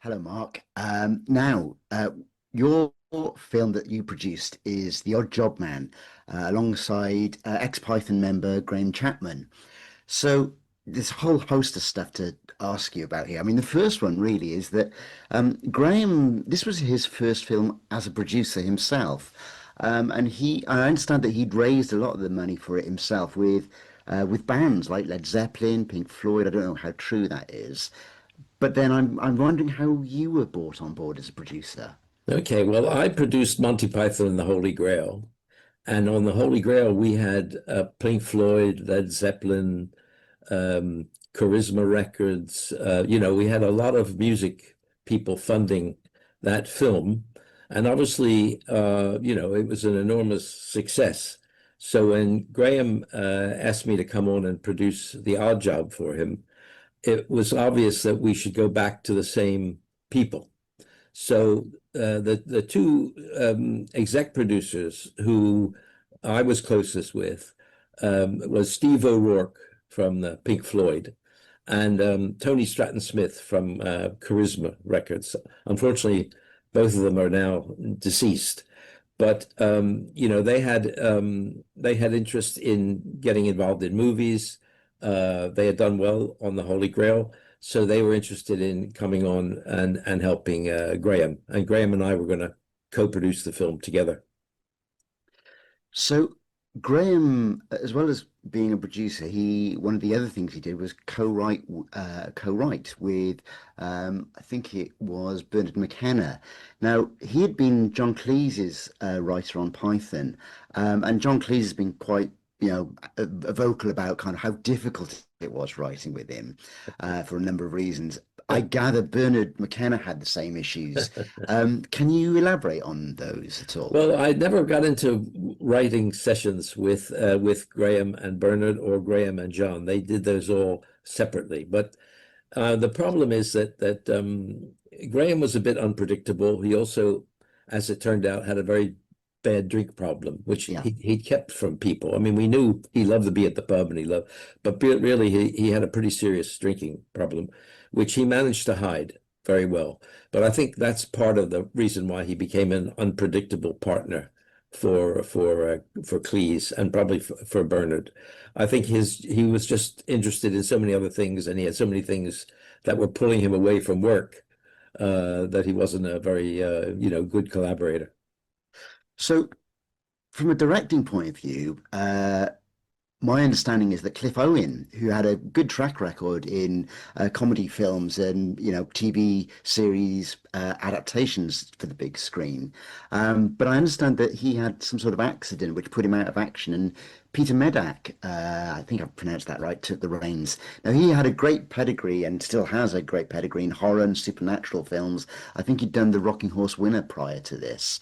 Hello, Mark. Your film that you produced is The Odd Job Man, alongside ex-Python member Graham Chapman. So there's a whole host of stuff to ask you about here. I mean, the first one really is that Graham, this was his first film as a producer himself. I understand that he'd raised a lot of the money for it himself with bands like Led Zeppelin, Pink Floyd. I don't know how true that is. But then I'm wondering how you were brought on board as a producer. Okay, well, I produced Monty Python and the Holy Grail. And on the Holy Grail, we had Pink Floyd, Led Zeppelin, Charisma Records. We had a lot of music people funding that film. And obviously, it was an enormous success. So when Graham asked me to come on and produce The Odd Job for him, it was obvious that we should go back to the same people. So the two exec producers who I was closest with was Steve O'Rourke from the Pink Floyd and Tony Stratton Smith from Charisma Records. Unfortunately, both of them are now deceased. But they had interest in getting involved in movies. They had done well on the Holy Grail. So they were interested in coming on and helping Graham. And Graham and I were going to co-produce the film together. So Graham, as well as being a producer, he one of the other things he did was co-write with I think it was Bernard McKenna. Now he had been John Cleese's writer on Python, and John Cleese has been quite vocal about kind of how difficult it was writing with him for a number of reasons. I gather Bernard McKenna had the same issues. Can you elaborate on those at all? Well, I never got into writing sessions with Graham and Bernard or Graham and John. They did those all separately. But the problem is that Graham was a bit unpredictable. He also, as it turned out, had a very bad drink problem, which Yeah. he kept from people. I mean, we knew he loved to be at the pub and but really he had a pretty serious drinking problem, which he managed to hide very well. But I think that's part of the reason why he became an unpredictable partner for Cleese and probably for Bernard. I think he was just interested in so many other things, and he had so many things that were pulling him away from work that he wasn't a very good collaborator. So from a directing point of view, my understanding is that Cliff Owen, who had a good track record in comedy films and TV series adaptations for the big screen, but I understand that he had some sort of accident which put him out of action, and Peter Medak, I think I've pronounced that right, took the reins. Now he had a great pedigree and still has a great pedigree in horror and supernatural films. I think he'd done The Rocking Horse Winner prior to this,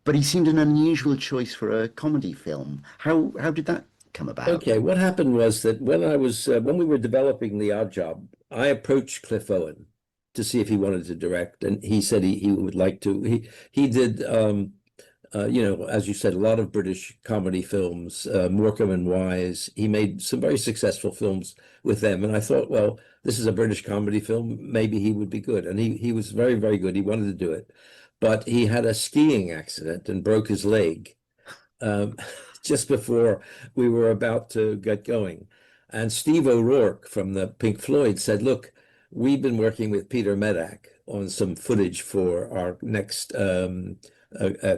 but he seemed an unusual choice for a comedy film. How did that come about? Okay, what happened was that when we were developing The Odd Job, I approached Cliff Owen to see if he wanted to direct, and he said he would like to. He did as you said, a lot of British comedy films, Morecambe and Wise. He made some very successful films with them, and I thought, well, this is a British comedy film, maybe he would be good, and he was very, very good. He wanted to do it, but he had a skiing accident and broke his leg. Um, just before we were about to get going. And Steve O'Rourke from the Pink Floyd said, look, we've been working with Peter Medak on some footage for our next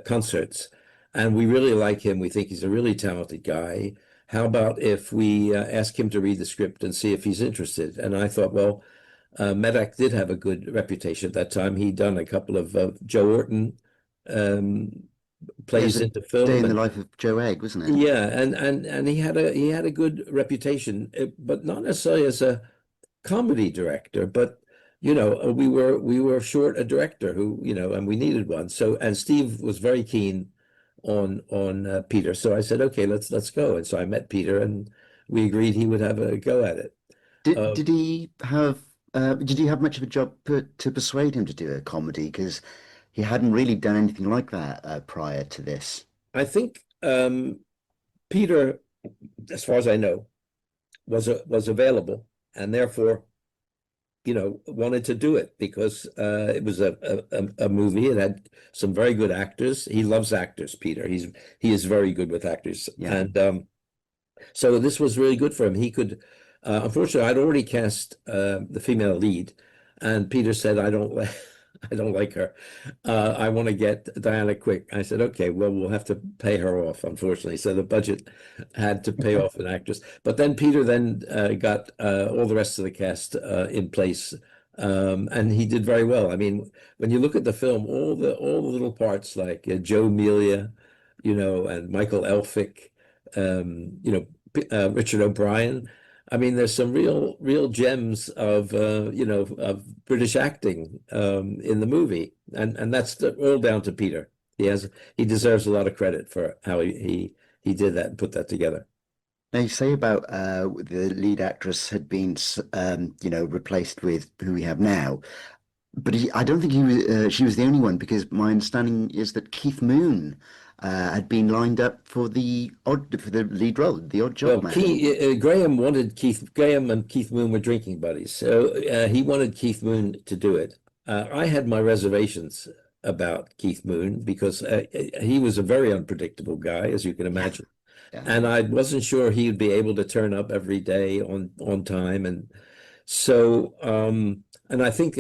concerts, and we really like him. We think he's a really talented guy. How about if we ask him to read the script and see if he's interested? And I thought, well, Medak did have a good reputation at that time. He'd done a couple of Joe Orton um, Yes, plays a into day film, in the and life of Joe Egg, wasn't it? yeah, and he had a good reputation, but not necessarily as a comedy director. But we were short a director who and we needed one. So and Steve was very keen on Peter. So I said, okay, let's go. And so I met Peter, and we agreed he would have a go at it. Did Uh, did he have did he have much of a job to persuade him to do a comedy? Because he hadn't really done anything like that prior to this. I think Peter, as far as I know, was available, and therefore wanted to do it because it was a movie. It had some very good actors. He loves actors, Peter. He is very good with actors, Yeah. and so this was really good for him. He could, unfortunately, I'd already cast the female lead, and Peter said, "I don't like, I don't like her. I want to get Diana Quick." I said, "Okay, well, we'll have to pay her off, unfortunately." So the budget had to pay off an actress. But then Peter then got all the rest of the cast in place, and he did very well. I mean, when you look at the film, all the little parts like Joe Melia, and Michael Elphick, Richard O'Brien. I mean, there's some real gems of British acting in the movie, and that's all down to Peter. He deserves a lot of credit for how he did that and put that together. Now you say about the lead actress had been, replaced with who we have now, but I don't think she was the only one because my understanding is that Keith Moon had been lined up for the lead role, the Odd Job Well, Man. Graham and Keith Moon were drinking buddies, so he wanted Keith Moon to do it. I had my reservations about Keith Moon because he was a very unpredictable guy, as you can imagine. Yeah. And I wasn't sure he would be able to turn up every day on time, and so and I think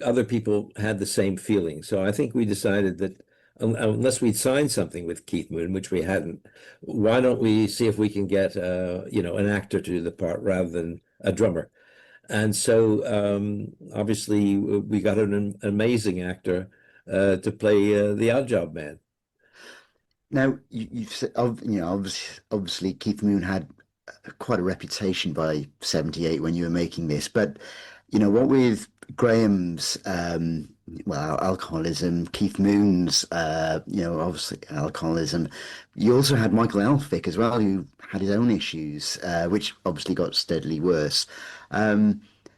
other people had the same feeling. So I think we decided that unless we'd signed something with Keith Moon, which we hadn't, why don't we see if we can get an actor to do the part rather than a drummer? And so obviously we got an amazing actor to play the Odd Job Man. Now you've said, obviously Keith Moon had quite a reputation by 78 when you were making this, but what with Graham's alcoholism, Keith Moon's obviously alcoholism, you also had Michael Elphick as well, who had his own issues, which obviously got steadily worse.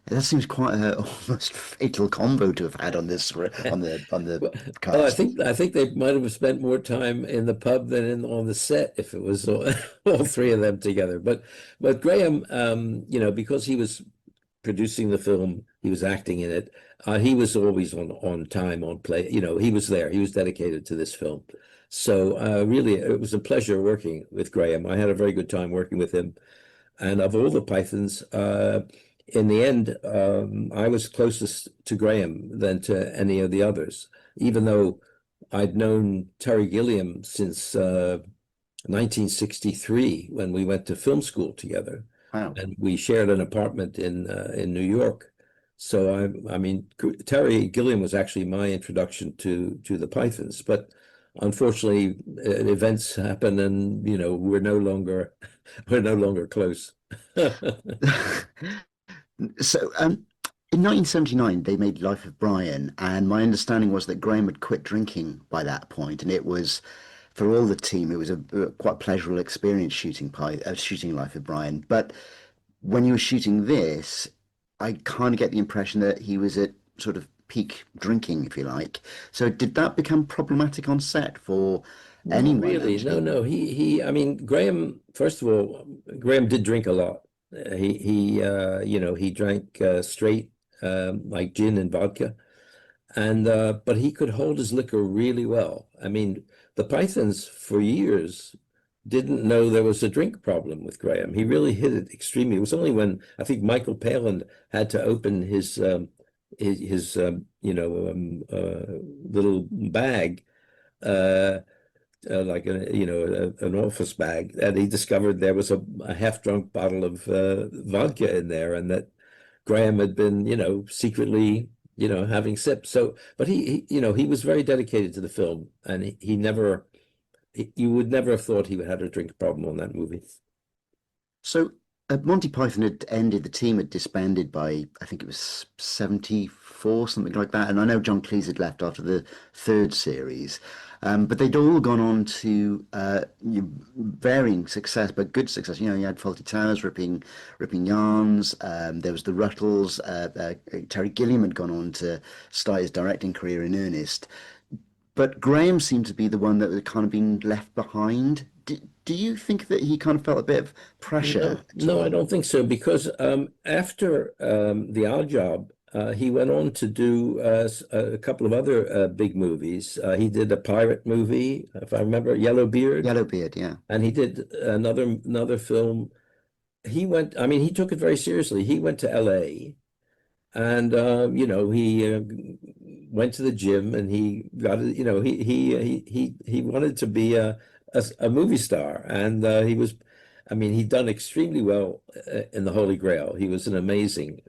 That seems quite a almost fatal combo to have had on the Well, I cast. think I think they might have spent more time in the pub than on the set if it was all three of them together. But Graham, because he was producing the film, he was acting in it. He was always on time, on play. He was there. He was dedicated to this film. So really, it was a pleasure working with Graham. I had a very good time working with him. And of all the Pythons, in the end, I was closest to Graham than to any of the others, even though I'd known Terry Gilliam since 1963 when we went to film school together, Wow. and we shared an apartment in New York. So I mean, Terry Gilliam was actually my introduction to the Pythons, but unfortunately, events happen, and we're no longer close. So, in 1979, they made Life of Brian, and my understanding was that Graham had quit drinking by that point, and it was for all the team, it was a quite pleasurable experience shooting Life of Brian. But when you were shooting this, I kind of get the impression that he was at sort of peak drinking, if you like. So, did that become problematic on set for Not anyone, really. No, actually? no. I mean, Graham, first of all, Graham did drink a lot. He drank straight like gin and vodka, and but he could hold his liquor really well. I mean, the Pythons for years didn't know there was a drink problem with Graham. He really hid it extremely. It was only when I think Michael Palin had to open his little bag. Uh, like an office bag, and he discovered there was a half-drunk bottle of vodka in there, and that Graham had been, secretly, having sips. So, but he was very dedicated to the film, and he never, you would never have thought he had a drink problem on that movie. So Monty Python had ended, the team had disbanded by, I think it was 74, something like that. And I know John Cleese had left after the third series. But they'd all gone on to varying success, but good success. You had Fawlty Towers ripping yarns. There was the Ruttles. Terry Gilliam had gone on to start his directing career in earnest. But Graham seemed to be the one that had kind of been left behind. Do you think that he kind of felt a bit of pressure No, at no, I all? don't think so, because after The Odd Job, He went on to do a couple of other big movies. He did a pirate movie, if I remember, Yellowbeard, Yellowbeard, yeah. and he did another film. He went, I mean, he took it very seriously. He went to LA and he went to the gym and he got it, he wanted to be a movie star and he was, I mean, he'd done extremely well in the Holy Grail. He was an amazing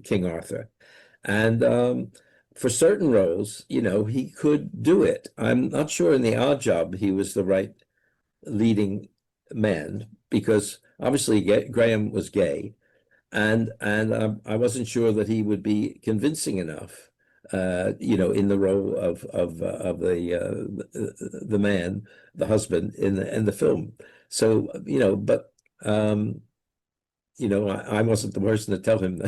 King Arthur. And for certain roles, he could do it. I'm not sure in The Odd Job he was the right leading man because obviously Graham was gay, and I wasn't sure that he would be convincing enough, in the role of the man, the husband in the film. So but I wasn't the person to tell him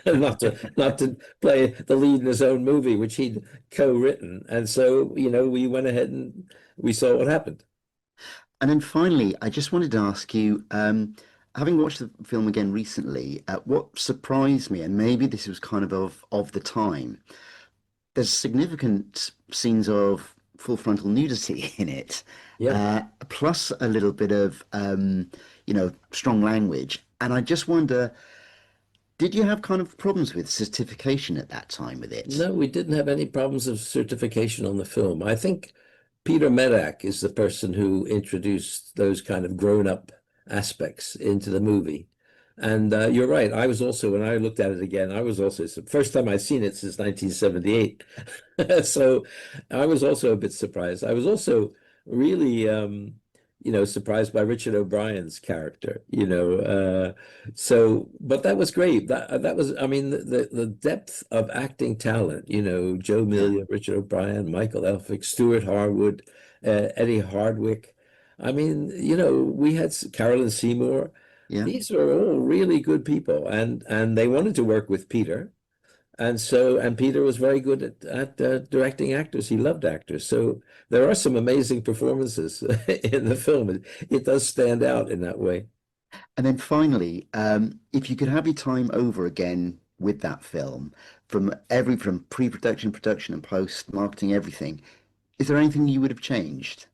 not to play the lead in his own movie, which he'd co-written, and so we went ahead and we saw what happened. And then finally, I just wanted to ask you, having watched the film again recently, what surprised me, and maybe this was kind of the time, there's significant scenes of full frontal nudity in it, Yeah. plus a little bit of strong language. And I just wonder, did you have kind of problems with certification at that time with it? No, we didn't have any problems of certification on the film. I think Peter Medak is the person who introduced those kind of grown-up aspects into the movie. And you're right. I was also, when I looked at it again, I was also, first time I'd seen it since 1978. So I was also a bit surprised. I was also really, surprised by Richard O'Brien's character, but that was great. That was, I mean, the depth of acting talent, Joe Yeah, Melia, Richard O'Brien, Michael Elphick, Stuart Harwood, Eddie Hardwick. I mean, we had Carolyn Seymour. yeah. These are all really good people, and they wanted to work with Peter. And Peter was very good at directing actors. He loved actors. So there are some amazing performances in the film. It does stand out in that way. And then finally, if you could have your time over again with that film, from pre-production, production, and post, marketing, everything, is there anything you would have changed?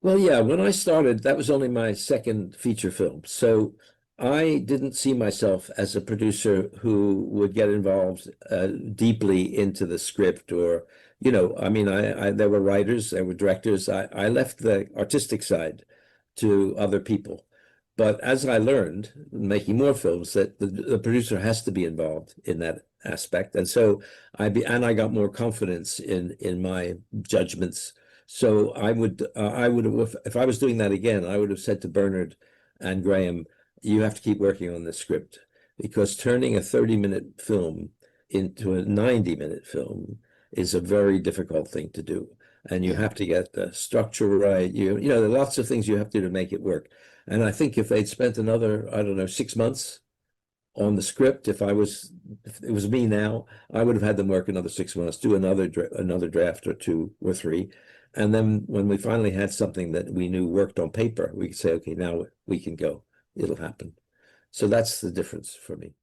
Well, yeah, when I started, that was only my second feature film. So I didn't see myself as a producer who would get involved deeply into the script or, I mean, there were writers, there were directors. I left the artistic side to other people. But as I learned, making more films, that the producer has to be involved in that aspect. And so I got more confidence in my judgments. So I would have, if I was doing that again, I would have said to Bernard and Graham, you have to keep working on the script because turning a 30-minute film into a 90-minute film is a very difficult thing to do. And you Yeah. have to get the structure right. There are lots of things you have to do to make it work. And I think if they'd spent another, I don't know, 6 months on the script, if it was me now, I would have had them work another 6 months, do another draft or two or three. And then when we finally had something that we knew worked on paper, we could say, okay, now we can go. It'll happen. So that's the difference for me.